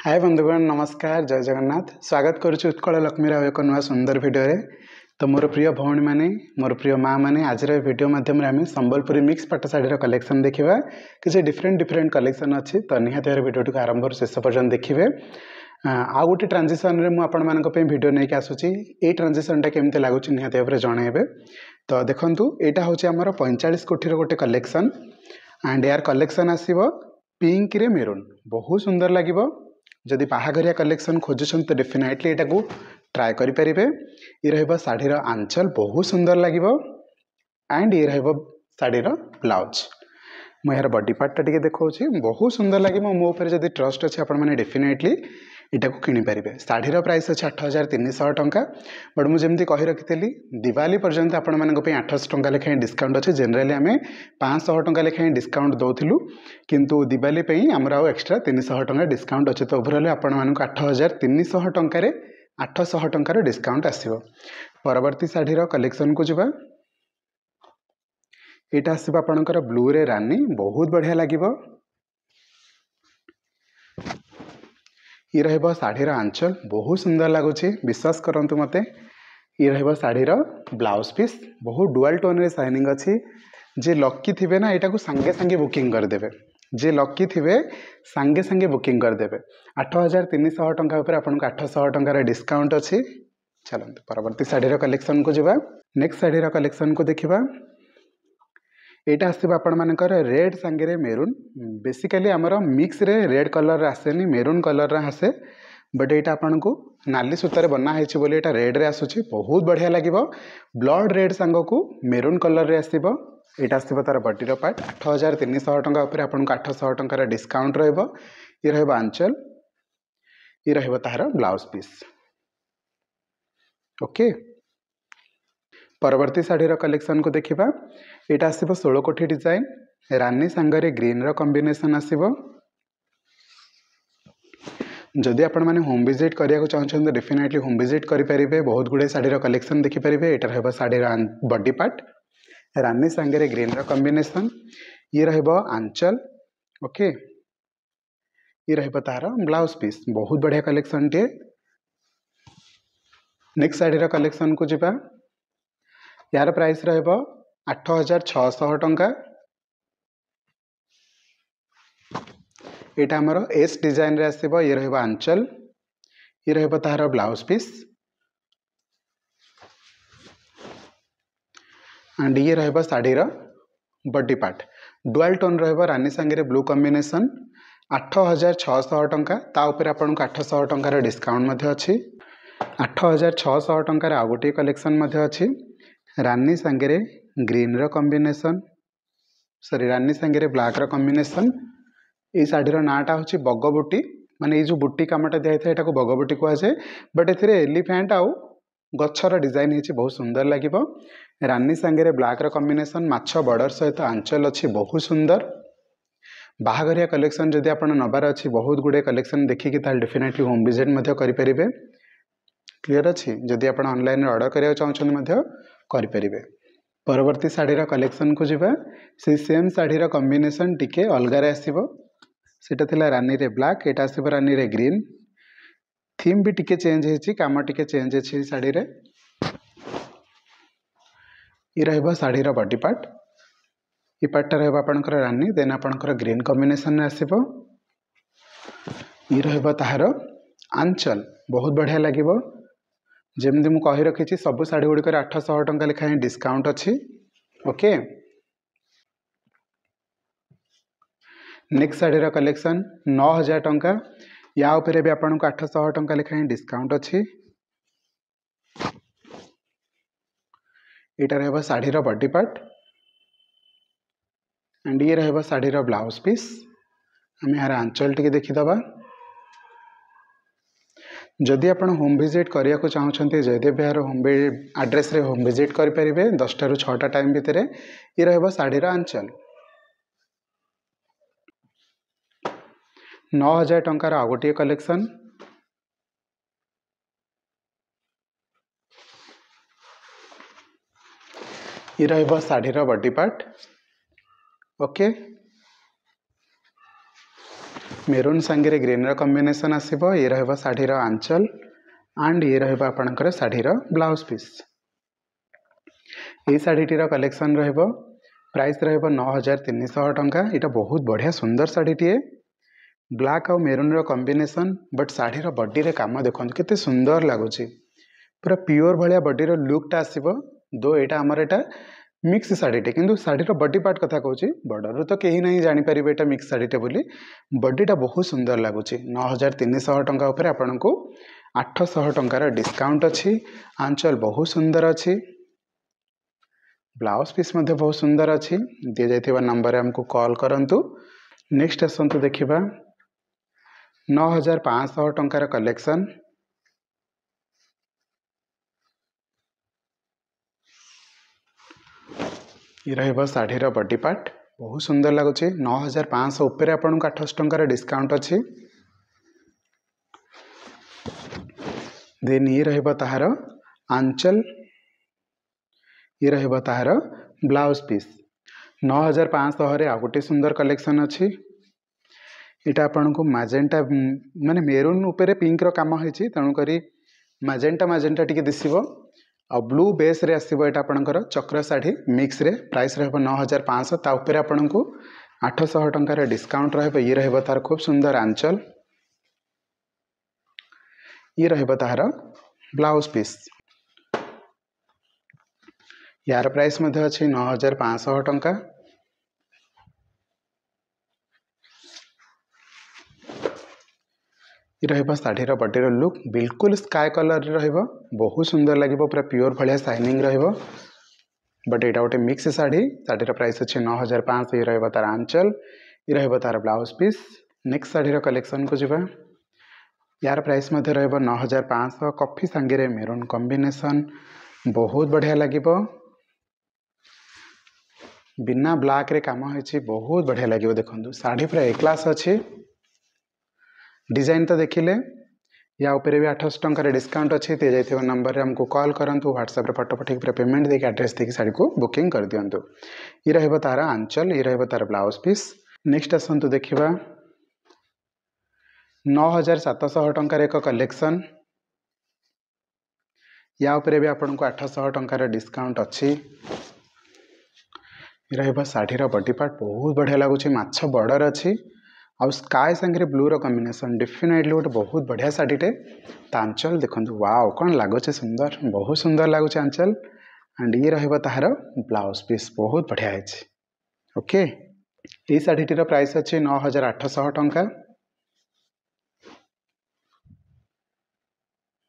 हाय बंधुगण नमस्कार जय जगन्नाथ स्वागत करुच्ची उत्कल लक्ष्मी राव एक नुआ सुंदर वीडियो रे। तो मोर प्रिय भौणी मैंने मोर प्रिय माँ मैंने आज वीडियो माध्यम आम संबलपुरी मिक्स पाट शाढ़ी कलेक्शन देखा किसी डिफरेंट डिफरेंट कलेक्शन अच्छी। तो निहाती वीडियो आरंभ शेष पर्यटन देखिए। आउ गोटे ट्रांजिशन रे मुझे वीडियो नहीं आसूँ ये ट्रांजिशनटा केमती लगुच निहाती भाव जनइबे। तो देखूँ यहाँ हूँ आमर 45 कोटी गोटे कलेक्शन एंड यार कलेक्शन आसो पिंक रे मेरून बहुत सुंदर लगे। जदि बाहाघरिया कलेक्शन खोजुछन तो डेफिनेटली एटा को ट्राए करि परिबे। ये रहबो साड़ीर आंचल बहुत सुंदर लागिबो एंड ये रहबो साड़ीर ब्लाउज। मु यार बॉडी पार्ट टिके देखौछि बहुत सुंदर लगे। मो ऊपर जदि ट्रस्ट अछि आपण माने डेफिनेटली एटा को किनि परिबे। साड़ीर प्राइस अछि 8300 टंका बट मु जेमति कहि रखितली दिवाली पर्यंत आपण मानक पे 800 टंका लेखाएं डिस्काउंट अछि। जनरली आमे 500 टंका लेखाएं डिस्काउंट दउथिलु किंतु दिवाली पे हमर आउ एक्स्ट्रा 300 टंका डिस्काउंट अछि। तो ओवरऑल आपण मानक 8300 टंका रे 800 टंका रो डिस्काउंट आसीबो। परवर्ती साड़ीर कलेक्शन को जिबा। एटा आसीबा आपणकर ब्लू रे रानी बहुत बढ़िया लागिबो। ये रहबो साड़ीर आंचल बहुत सुंदर लगुच विश्वास करंतु मते। ये रहबो साड़ीर ब्लाउज पीस बहुत डुअल टोन रे शाइनिंग अच्छी। जे लकी थिबे ना एटा को संगे संगे बुकिंग कर देबे। जे लकी थिबे संगे संगे बुकिंग कर देबे। 8300 टंका ऊपर आपन को 800 टंका रे डिस्काउंट अछि। चलंतु परवर्ती साड़ीर कलेक्शन को जिबा। नेक्स्ट साड़ीर कलेक्शन को देखिबा। एटा आसीबा आपण मानकर रेड संगे मेरून बेसिकली आमर मिक्स रे रेड कलर आसेनी मेरून कलर आसे बट एटा आपण को नाली सूतार बना है बोली एटा रेड रे आसुची बहुत बढ़िया लागिबो। ब्लड रेड सांग को मेरून कलर रे आसीबो। एटा आसीबो तार बॉडीर पार्ट 8300 टंका ऊपर आपण को 800 टंका रे डिस्काउंट रहबो। ये रहबो आंचल ये रहबो तार ब्लाउज पीस। ओके परवर्ती साड़ीर कलेक्शन को देखिबा। एटा आसीबो 16 कोठी डिजाइन रानी सांगरे ग्रीन रो कॉम्बिनेशन आसीबो। जदि आपण माने होम विजिट करिया को चाहछन तो डेफिनेटली होम विजिट करि परिबे। बहुत गुडे साड़ीर कलेक्शन देखि परिबे। एटा रहबो साड़ीर बॉडी पार्ट रानी सांगरे ग्रीन रो कॉम्बिनेशन। ये रहबो आंचल ओके ये रहबो तार ब्लाउज पीस बहुत बढ़िया कलेक्शन टे। नेक्स्ट साड़ीर कलेक्शन को जिबा। यार प्राइस रहबो 8600 टंका। एटा हमर एस डिजाइन रे आसीबो। ये रहबो आंचल ये रहबो तार ब्लाउज पीस एंड ये रहबो साड़ीर बॉडी पार्ट डुअल टोन रहबो रानी संगे ब्लू कॉम्बिनेशन 8600 टंका। ता ऊपर आपन को 800 टंका रे डिस्काउंट मध्ये अछि। 8600 टंका रे आ गोटे कलेक्शन मध्ये अछि रानी संगे ग्रीन रो कॉम्बिनेशन सॉरी रानी संगे ब्लैक रो कॉम्बिनेशन। ये साड़ीर नाटा हूँ बगबुटी माने ये जो बुटी कामटा दिया था एटा को बगबुटी कहुए बट एथिरे एलिफेंट आउ गच्छर डिजाइन है बहुत सुंदर लगे। रानी सांगे ब्लैक रो कॉम्बिनेशन माछ बॉर्डर सहित आंचल अच्छी बहुत सुंदर। बाहाघरिया कलेक्शन जदि आपन नबार अच्छी बहुत गुडे कलेक्शन देखिकी ताल डेफिनेटली होम विजिट मध्य करि परिबे। क्लियर अच्छी जदि आपन ऑनलाइन ऑर्डर करिया चाहछन मध्य करि परिबे। परवर्ती साड़ीर कलेक्शन को जिबा। से सेम साड़ीर कॉम्बिनेशन टिके अलगा रे आसीबो। सेटा थिला रानी रे ब्लैक एटा आसीबो रानी रे ग्रीन। थीम भी टिके चेंज हेछि काम टिके चेंज हेछि साड़ी रे। ये रहबो साड़ीर बॉडी पार्ट ये पार्ट रहबो आपनकर रानी देन आपनकर ग्रीन कॉम्बिनेशन रे आसीबो। ये रहबो ताहार आंचल बहुत बढ़िया लागिबो। जेमदि मु कहि रखिछि सब साड़ी गुडी कर 800 टंका लेखाएं डिस्काउंट अछि। ओके नेक्स्ट साड़ीर कलेक्शन 9000 टंका या ऊपर भी आपन को 800 टंका लेखाएं डिस्काउंट अछि। एटा रहबो साड़ीर बॉडी पार्ट एंड ये रहबो साड़ीर ब्लाउज पीस। हम यार आंचल टिके देखि दबा। जदि आपन होम विजिट करिया को चाहछन्ते जयदेव बिहार होम एड्रेस रे होम विजिट करि परिबे 10 टा 6 टा टाइम भितरे। ये रहबो साड़ीर आंचल 9000 टंकार आ गोटे कलेक्शन। ये रहबो साड़ीर बॉडी पार्ट ओके मेरून सांगे ग्रीन कॉम्बिनेशन आसो ये रहा शाढ़ीर आंचल एंड ये रहा आपणकर शाढ़ीर ब्लाउज पीस। ये शाढ़ीटीर कलेक्शन प्राइस रहा 9300 टंका। यहाँ बहुत बढ़िया सुंदर शाढ़ीटीए ब्लैक आउ मेरून कॉम्बिनेशन बट शाढ़ीर बॉडी रे काम देखो केते सुंदर लगुच पूरा प्योर भाया बॉडीर लुकटा आसो दो यहाँ आमर यहाँ मिक्स शाढ़ीटे किंतु शाढ़ीर बॉडी पार्ट कथा कहूँ बॉर्डर तो कहीं नहीं जापर ये मिक्स शाढ़ीटे बोली बॉडीटा बहुत सुंदर लगुच 9300 टंका उपर आपन को 800 टंकार डिस्काउंट अच्छी। आंचल बहुत सुंदर अच्छी ब्लाउज पीस बहुत सुंदर अच्छी दी जाइथिबा नंबर हमको कॉल करंतु। नेक्स्ट आसतु देखिबा 9500 टंकार कलेक्शन ये रहा शाढ़ीर बॉडी पार्ट बहुत सुंदर लगुच 9500 उपर आपन को 800 टंकार डिस्काउंट अच्छी। देन ये रहा ताहार आंचल ये रहा ताहार ब्लाउज पीस 9500 आ गोटे सुंदर कलेक्शन अच्छी। यहाँ आपन को मैजेंटा माने मेरून उपरे पिंक रो काम होइछि तेणुक मैजेंटा मैजेंटा टिके दिसिबो आ ब्लू बेस रे आसीबो। एटा आपनकर चक्र साड़ी मिक्स रे प्राइस रहबो 9500 ता ऊपर आपन को 800 टंकार डिस्काउंट रहबो। ये रहबो तार खूब सुंदर आंचल ये रहबो तार ब्लाउज पीस यार प्राइस मध्ये अछि 9500 टंका। ये रहा शाढ़ीर बॉडीर लुक बिल्कुल स्काई कलर रहिबो बहुत सुंदर लगे पूरा प्योर भाया शाइनिंग रहिबो बट यहाँ गोटे मिक्स शाढ़ी शाढ़ीर प्राइस अच्छे 9500। ये रहा तार आंचल ये रहा तार ब्लाउज पीस। नेक्स्ट शाढ़ीर कलेक्शन को जीवा यार प्राइस मध्ये रहिबो 9500 कॉफी सांगे मेरून कॉम्बिनेशन बहुत बढ़िया लगे बिना ब्लैक रे काम होइछि बहुत बढ़िया लगे। देखो शाढ़ी पूरा ए क्लास अच्छी डिजाइन तो देखिले या ऊपर भी 800 टंकार डिस्काउंट अच्छी दी जाइथिबा नंबर रे हमको कॉल करंतु व्हाट्सएप रे फोटो पठेक पूरा पेमेंट देके एड्रेस देके साड़ी को बुकिंग कर दियंतु। ये रहबो तार आंचल ये रहबो तार ब्लाउज पीस। नेक्स्ट आसंतु देखिबा 9700 टंकार एक कलेक्शन या ऊपर भी आपन को 800 टंकार डिस्काउंट अच्छी। रहा शाढ़ीर बॉडी पार्ट बहुत बढ़िया लगुच माछ बॉर्डर अच्छी आउ स्काई सांगे ब्लू रो कॉम्बिनेशन डेफिनेटली गोटे बहुत बढ़िया शाढ़ीटे। आंचल देखो वाओ कौन लगुच सुंदर बहुत सुंदर लगुच आंचल एंड ये रहा ताहार ब्लाउज पीस बहुत बढ़िया है। ओके ये शाढ़ीटीर प्राइस अच्छे 9800 टंका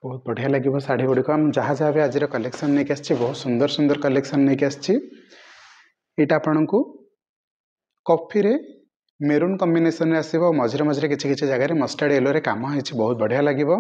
बहुत बढ़िया लगे शाढ़ी गुड़िक हम जहाँ जहाँ भी आज कलेक्शन नहीं आसी बहुत सुंदर सुंदर कलेक्शन नहीं आसी। यहाँ आपन को कॉफी रे मेरून कॉम्बिनेशन रे आसीबो मझरे मझरे किछि किछि जगह रे मस्टर्ड येलो रे काम होइछि बहुत बढ़िया लागिबो।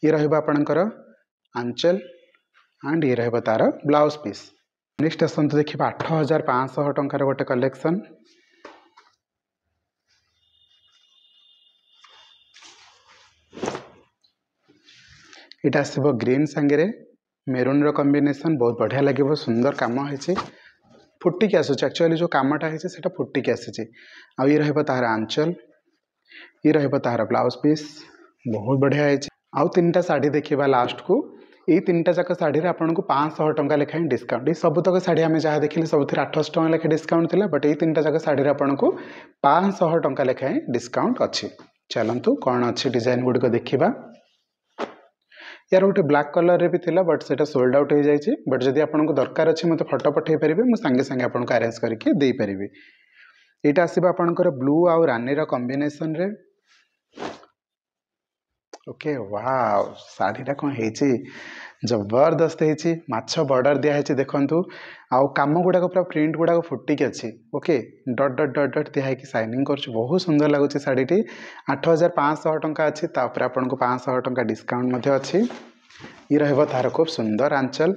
ये रहबो आपनकर आंचल एंड ये रहबो तार ब्लाउज पीस। नेक्स्ट आसंतु देखिबा 8500 टंकार गोटे कलेक्शन इटा आसीबो ग्रीन सांगे मेरून रो कॉम्बिनेशन बहुत बढ़िया लगे सुंदर काम होइछि फुटिक आसूँ एक्चुअली जो कामटा है सेटा फुटिक आसी। आ ये रहा तार आंचल ये रहा तार ब्लाउज पीस बहुत बढ़िया है। आउ तीन टा शाढ़ी देखा लास्ट को ये तीन टा जाक शाढ़ी आपन को 500 टंका लेखाएं डिस्काउंट ये सबुतक शाढ़ी आम जहाँ देखिले सब 800 टंका लेखे डिस्काउंट थी बट ये तीन टा जाक शाढ़ी आपन को 500 टंका लेखाएं डिस्काउंट अच्छी। चलतु कौन अच्छी डिजाइन गुड़िक देखा यार गोटे ब्लैक कलर रे भी थिला बट सेटा सोल्ड आउट हो जाइए बट जदि आपको दरकार अच्छे मत फोटो पठे पारे मुझे सांगे सांगे आपको अरेंज करके दे पारि। यहाँ आसो आपंकर ब्लू आउ रानी कॉम्बिनेशन रे ओके वाओ शाढ़ीटा कौन है जबरदस्त है माछ बॉर्डर दिखाई देखु आउ कम गुड़ाक पूरा प्रिंट गुड़ाक फुटिक अच्छी ओके डट डट डट डट दिखाई शाइनिंग कर बहुत सुंदर लगुच शाढ़ीटी 8500 टंका अच्छी तापर आपन को 500 टंका डिस्काउंट अच्छी। ये रहा तार खूब सुंदर आंचल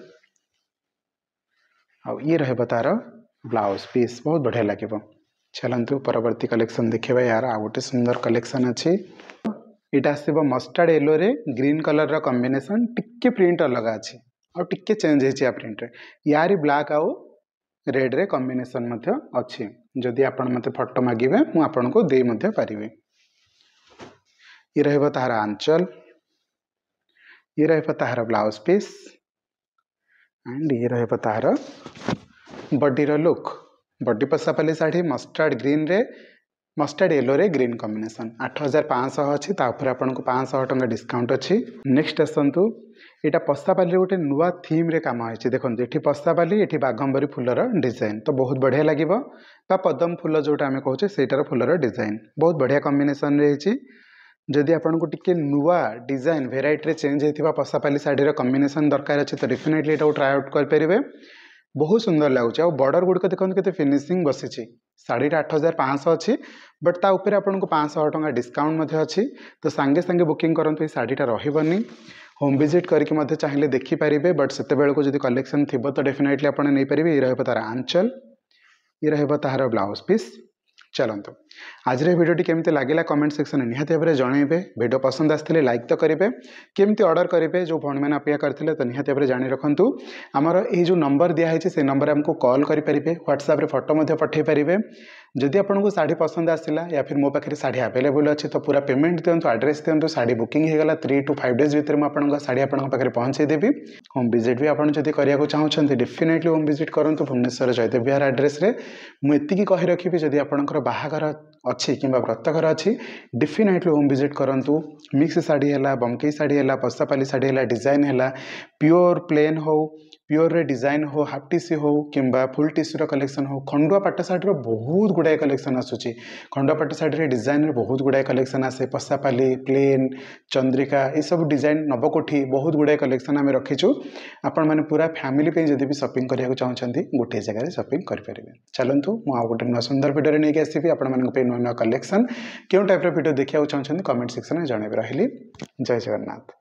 आउ ये रहा तार ब्लाउज पीस बहुत बढ़िया लगे। चलतु परवर्ती कलेक्शन देखा यार आ गोटे सुंदर कलेक्शन अच्छी यहाँ आसो मस्टर्ड येलो रे ग्रीन कलर रो कॉम्बिनेशन टिके प्रिंट अलग अच्छी और टिके चेंज है प्रिंट रे यारी ब्लैक आउ रेड रे कॉम्बिनेशन अच्छी जदि आपण मते फोटो मागिबे मु आपनको देई मध्ये पारिबे। ये रहबो ताहार आंचल, ये रहबो ताहार ब्लाउज पीस एंड ये रहबो ताहार बॉडी रो look. Body Pasapali sari mustard green रे मस्टर्ड येलो रे ग्रीन कॉम्बिनेशन 8500 अच्छी तापर आपको 500 टंका डिस्काउंट अच्छी। नेक्स्ट आसतु यहाँ पसापाली गोटे नुआ थीम रे काम है। देखो ये पसापाली ये बाघंबरी फूलर डिजाइन तो बहुत बढ़िया लगे पदम फूल जोटा आम कहे सहीटार फूलर डिजाइन बहुत बढ़िया कॉम्बिनेशन रही। जदि आपको टिके नुआ डिजाइन भेराइटी चेंज होता पसापाली शाढ़ी कॉम्बिनेशन दरकार अच्छे तो डेफिनेटली ये ट्राए आउट करेंगे। बहुत सुंदर लगुच आ बॉर्डर गुड़िक देखते के फिनिशिंग बसी शाढ़ीटा 8500 अच्छी बट ता ऊपर आपको 500 टंका डिस्काउंट अच्छी तो सांगे सांगे बुकिंग करूँ ये शाढ़ीटा रही। होम विजिट करके चाहिए देखिपारे बट से जो कलेक्शन थी तो डेफिनेटली आप नहीं पारे। ये रहा तार आंचल, ये रहा तार ब्लाउज पीस। चलते आज भिडियोटी केमती लगे कमेंट सेक्शन में निहाती भाव जनइबे। भिडियो पसंद आसते लाइक तो करेंगे, केमती ऑर्डर करेंगे जो भाई मैंने अपेक्षा करते तो निहाती भाव जानी रखु। आमर ये जो नंबर दिखाई से नंबर आमको कॉल करेंगे, व्हाट्सएप रे फोटो पठे पारे। जदि आपको साड़ी पसंद आसला या फिर मो पाखे साड़ी अवेलेबल अच्छी तो पूरा पेमेंट दिंतु, एड्रेस दिंतु, साड़ी बुकिंग होगा 3 to 5 days भितर मुझे साड़ी आपको पाखे पहुँचेदेवी। होम विजिट भी आपड़ जब करने चाहते डेफिनेटली होम विजिट करूँ भुवनेश्वर जयदेव विहार एड्रेस रे। मुझे कही रखी जदि आपंकर बाहाघर अच्छी कि व्रतघर अच्छी डेफिनेटली होम विजिट करूँ। मिक्स साड़ी है, बमकई साड़ी है, पसापाली साड़ी है, डिजाइन है, प्योर प्लेन हो, प्योर रे डिजाइन हो, हाफ टीसी हो कि फुल टीसी कलेक्शन हो, खंडुआ पाट साड़ी बहुत गुड़ाए कलेक्शन आसूची। खंडुआ पाट साड़ी डिजाइन रे बहुत गुड़ाए कलेक्शन आसे, पसापाली, प्लेन, चंद्रिका ये सब डिजाइन, नवकोठी बहुत गुड़ाए कलेक्शन आम रखीचु। आपण मैंने पूरा फैमिली पे जब भी शॉपिंग करने चाहते गोटे जगह शॉपिंग करेंगे। चलतु मुझे गोटे नुआ सुंदर वीडियो नहीं आसबि आपण नुआ नुआ कलेक्शन क्यों टाइप वीडियो देखा चाहते कमेंट सेक्शन में जनइबे। रही जय जगन्नाथ।